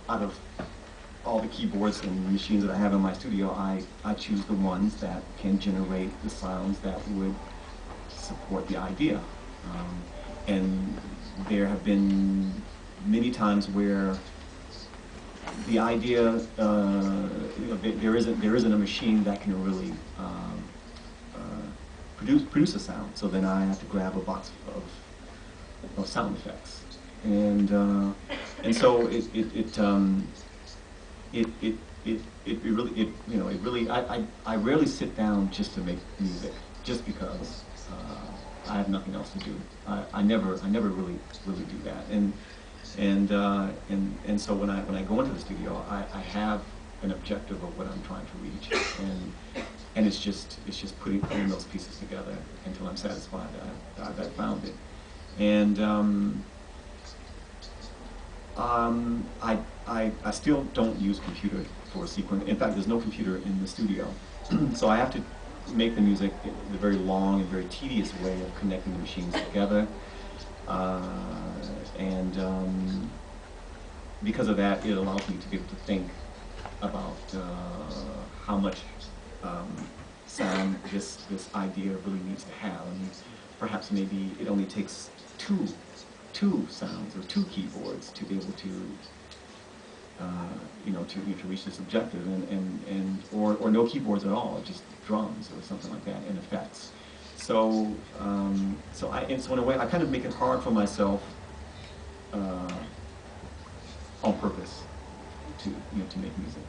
out of all the keyboards and machines that I have in my studio, I choose the ones that can generate the sounds that would support the idea. And there have been many times where the idea, there isn't a machine that can really produce a sound. So then I have to grab a box of sound effects, and so I rarely sit down just to make music, just because I have nothing else to do. I never really do that, and so when I go into the studio, I have an objective of what I'm trying to reach, and it's just putting those pieces together until I'm satisfied that I found it. And I still don't use computer for sequence. In fact, there's no computer in the studio, so I have to make the music in a very long and very tedious way of connecting the machines together. And because of that, it allows me to be able to think about how much sound this idea really needs to have. I mean, perhaps maybe it only takes two sounds or two keyboards to be able to to reach this objective, or no keyboards at all, just drums or something like that, and effects. So so in a way I kind of make it hard for myself on purpose to make music,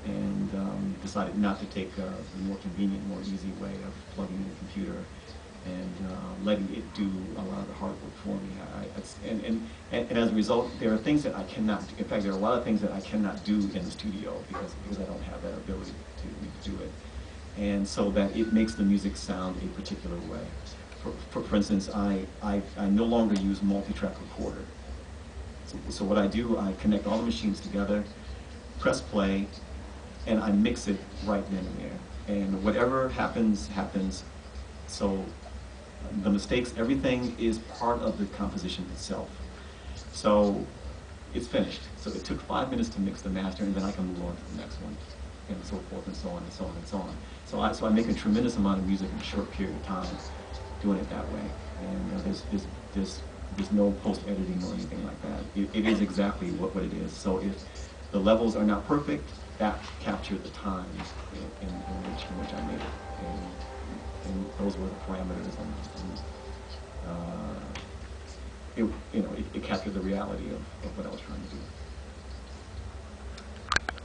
and decided not to take the more convenient, more easy way of plugging in the computer and letting it do a lot of the hard work for me. And as a result, there are things that I cannot do. In fact, there are a lot of things that I cannot do in the studio because I don't have that ability to do it. And so that it makes the music sound a particular way. For instance, I no longer use multi-track recorder. So what I do, I connect all the machines together, press play, and I mix it right then and there. And whatever happens, happens. So the mistakes, everything is part of the composition itself. So it's finished. So it took 5 minutes to mix the master, and then I can move on to the next one, and so forth, and so on, and so on, and so on. So I make a tremendous amount of music in a short period of time, doing it that way. And there's no post-editing or anything like that. It is exactly what it is. So if the levels are not perfect, that captured the time in which I made it. And those were the parameters, and it captured the reality of what I was trying to do.